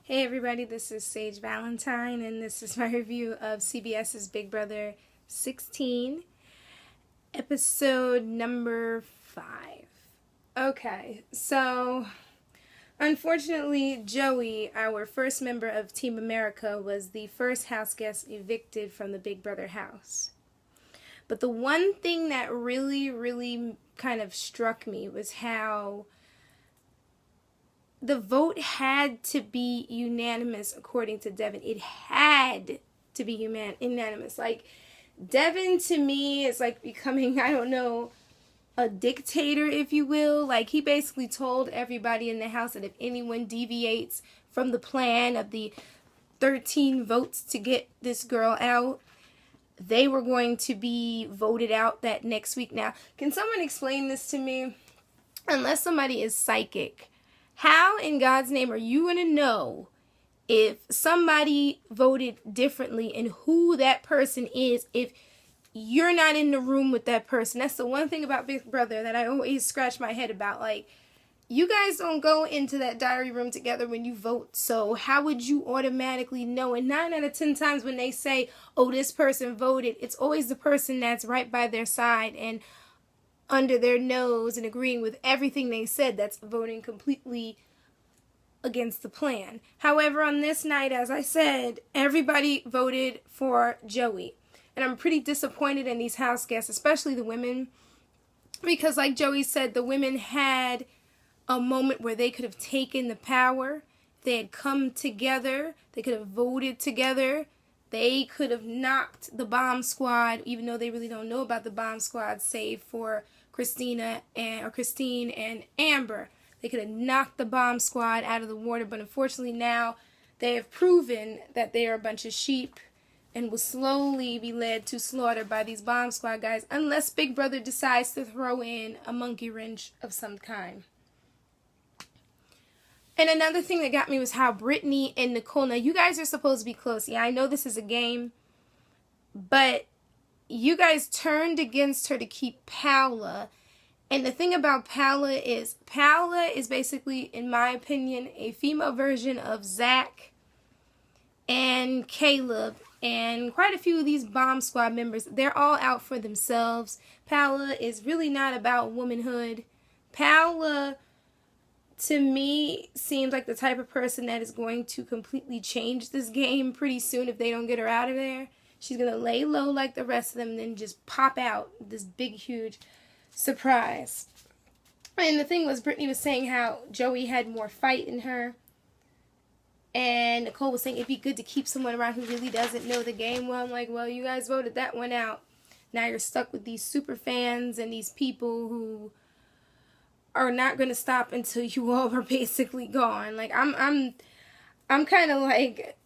Hey everybody, this is Sage Valentine, and this is my review of CBS's Big Brother 16, episode number 5. Okay, so unfortunately, Joey, our first member of Team America, was the first house guest evicted from the Big Brother house. But the one thing that really kind of struck me was how the vote had to be unanimous according to Devin. It had to be unanimous. Like, Devin to me is like becoming, I don't know, a dictator, if you will. Like, he basically told everybody in the house that if anyone deviates from the plan of the 13 votes to get this girl out, they were going to be voted out that next week. Now, can someone explain this to me? Unless somebody is psychic, how in God's name are you going to know if somebody voted differently and who that person is if you're not in the room with that person? That's the one thing about Big Brother that I always scratch my head about. Like, you guys don't go into that diary room together when you vote, so how would you automatically know? And 9 out of 10 times when they say, oh, this person voted, it's always the person that's right by their side and under their nose and agreeing with everything they said that's voting completely against the plan. However, on this night, as I said, everybody voted for Joey. And I'm pretty disappointed in these house guests, especially the women, because like Joey said, the women had a moment where they could have taken the power. They had come together. They could have voted together. They could have knocked the bomb squad, even though they really don't know about the bomb squad, save for Christine and Amber. They could have knocked the bomb squad out of the water, but unfortunately now they have proven that they are a bunch of sheep and will slowly be led to slaughter by these bomb squad guys unless Big Brother decides to throw in a monkey wrench of some kind. And another thing that got me was how Brittany and Nicole, now you guys are supposed to be close. Yeah, I know this is a game, but you guys turned against her to keep Paola. And the thing about Paola is basically, in my opinion, a female version of Zach and Caleb and quite a few of these bomb squad members. They're all out for themselves. Paola is really not about womanhood. Paola, to me, seems like the type of person that is going to completely change this game pretty soon if they don't get her out of there. She's going to lay low like the rest of them and then just pop out this big, huge surprise. And the thing was, Brittany was saying how Joey had more fight in her. And Nicole was saying it'd be good to keep someone around who really doesn't know the game well. I'm like, well, you guys voted that one out. Now you're stuck with these super fans and these people who are not going to stop until you all are basically gone. Like, I'm kind of like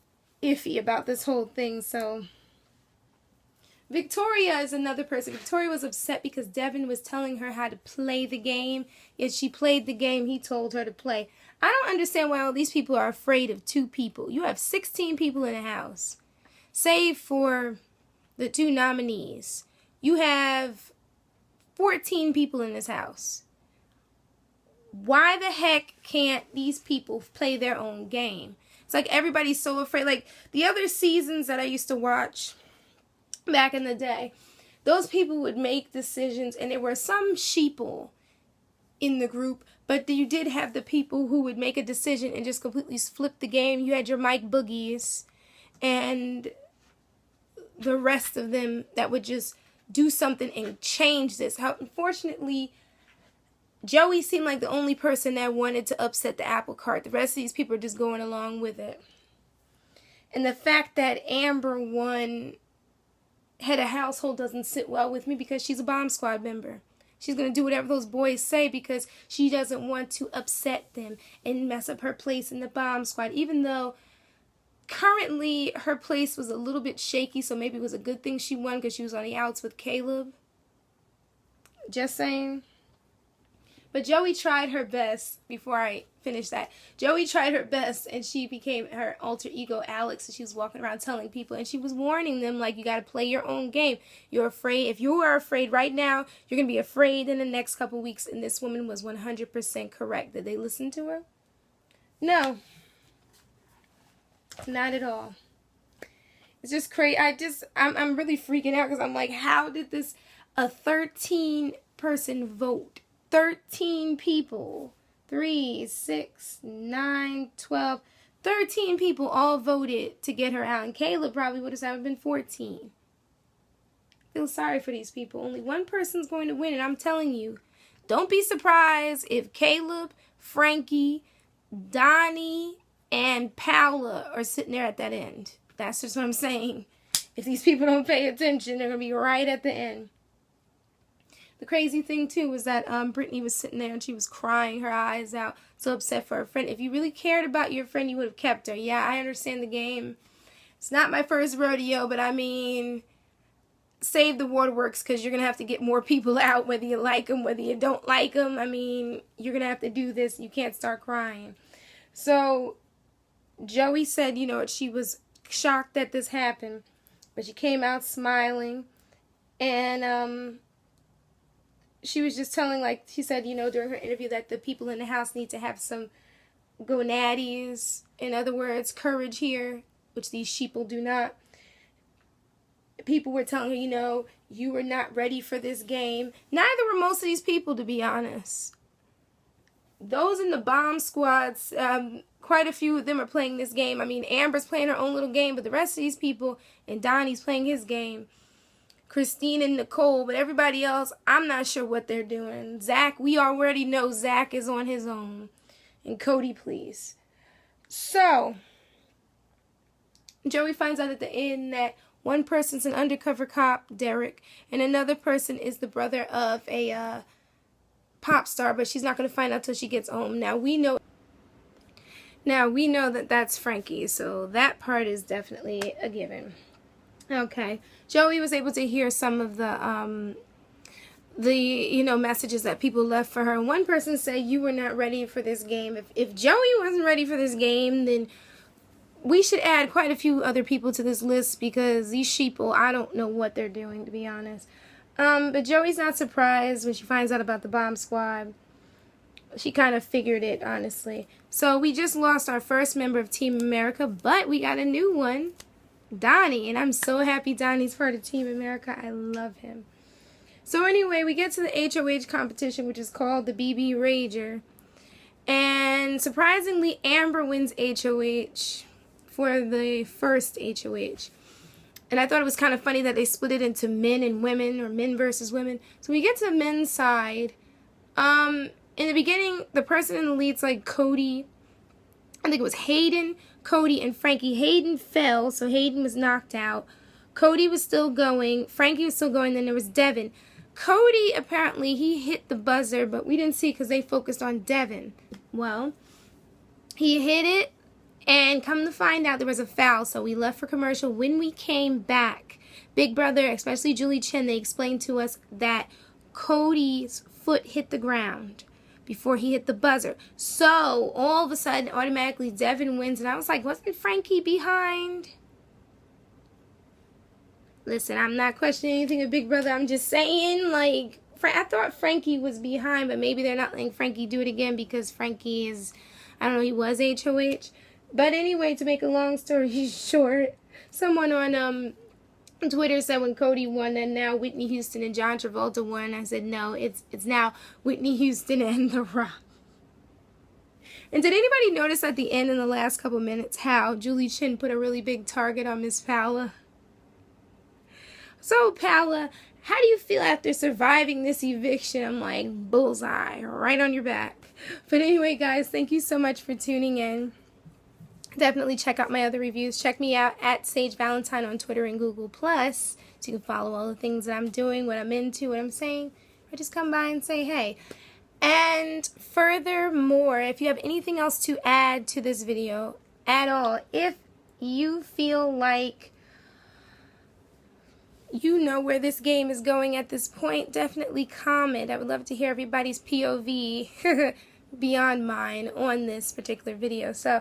iffy about this whole thing. So Victoria is another person. Victoria was upset because Devin was telling her how to play the game, yet she played the game he told her to play. I don't understand why all these people are afraid of 2 people. You have 16 people in the house, save for the 2 nominees. You have 14 people in this house. Why the heck can't these people play their own game? It's like everybody's so afraid. Like, the other seasons that I used to watch back in the day, those people would make decisions, and there were some sheeple in the group, but you did have the people who would make a decision and just completely flip the game. You had your Mike Boogies and the rest of them that would just do something and change this. How, unfortunately, Joey seemed like the only person that wanted to upset the apple cart. The rest of these people are just going along with it. And the fact that Amber won head of household doesn't sit well with me because she's a bomb squad member. She's going to do whatever those boys say because she doesn't want to upset them and mess up her place in the bomb squad, even though currently her place was a little bit shaky, so maybe it was a good thing she won because she was on the outs with Caleb. Just saying. But Joey tried her best, before I finish that, Joey tried her best and she became her alter ego Alex, and she was walking around telling people, and she was warning them, like, you got to play your own game. You're afraid. If you are afraid right now, you're going to be afraid in the next couple weeks, and this woman was 100% correct. Did they listen to her? No. Not at all. It's just crazy. I'm really freaking out because I'm like, how did a 13-person vote? 13 people. 3, 6, 9, 12. 13 people all voted to get her out. And Caleb probably would have been 14. I feel sorry for these people. Only one person's going to win. And I'm telling you, don't be surprised if Caleb, Frankie, Donnie, and Paula are sitting there at that end. That's just what I'm saying. If these people don't pay attention, they're going to be right at the end. The crazy thing, too, was that Brittany was sitting there and she was crying her eyes out, so upset for her friend. If you really cared about your friend, you would have kept her. Yeah, I understand the game. It's not my first rodeo, but I mean, save the waterworks because you're going to have to get more people out, whether you like them, whether you don't like them. I mean, you're going to have to do this. You can't start crying. So Joey said, you know, she was shocked that this happened, but she came out smiling, and she was just telling, like, she said, you know, during her interview that the people in the house need to have some gonaddies. In other words, courage here, which these sheeple do not. People were telling her, you know, you were not ready for this game. Neither were most of these people, to be honest. Those in the bomb squads, quite a few of them are playing this game. I mean, Amber's playing her own little game, but the rest of these people, and Donnie's playing his game. Christine and Nicole, but everybody else, I'm not sure what they're doing. Zach, we already know Zach is on his own. And Cody, please. So, Joey finds out at the end that one person's an undercover cop, Derek, and another person is the brother of a pop star, but she's not going to find out till she gets home. Now we know that that's Frankie, so that part is definitely a given. Okay, Joey was able to hear some of the you know, messages that people left for her. And one person said, you were not ready for this game. If Joey wasn't ready for this game, then we should add quite a few other people to this list, because these sheeple, I don't know what they're doing, to be honest. But Joey's not surprised when she finds out about the bomb squad. She kind of figured it, honestly. So we just lost our first member of Team America, but we got a new one. Donnie, and I'm so happy Donnie's part of Team America. I love him. So anyway, we get to the HOH competition, which is called the BB Rager. And surprisingly, Amber wins HOH for the first HOH. And I thought it was kind of funny that they split it into men and women, or men versus women. So we get to the men's side. In the beginning, the person in the lead's like Cody. I think it was Hayden, Cody, and Frankie. Hayden fell, so Hayden was knocked out. Cody was still going. Frankie was still going. Then there was Devin. Cody, apparently, he hit the buzzer, but we didn't see because they focused on Devin. Well, he hit it, and come to find out there was a foul, so we left for commercial. When we came back, Big Brother, especially Julie Chen, they explained to us that Cody's foot hit the ground before he hit the buzzer. So, all of a sudden, automatically, Devin wins. And I was like, wasn't Frankie behind? Listen, I'm not questioning anything of Big Brother. I'm just saying, like, I thought Frankie was behind, but maybe they're not letting Frankie do it again because Frankie is, I don't know, he was HOH. But anyway, to make a long story short, someone on Twitter said when Cody won that now Whitney Houston and John Travolta won. I said no, it's now Whitney Houston and The Rock. And did anybody notice at the end in the last couple minutes how Julie Chen put a really big target on Miss Paula? So Paula, how do you feel after surviving this eviction? I'm like, bullseye, right on your back. But anyway, guys, thank you so much for tuning in. Definitely check out my other reviews. Check me out at Sage Valentine on Twitter and Google+, so you can follow all the things that I'm doing, what I'm into, what I'm saying, or just come by and say hey. And furthermore, if you have anything else to add to this video at all, if you feel like you know where this game is going at this point, definitely comment. I would love to hear everybody's POV beyond mine on this particular video. So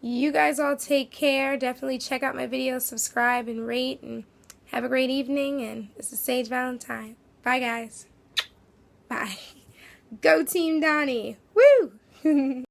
you guys all take care. Definitely check out my videos, subscribe, and rate, and have a great evening. And this is Sage Valentine. Bye, guys. Bye. Go Team Donnie. Woo!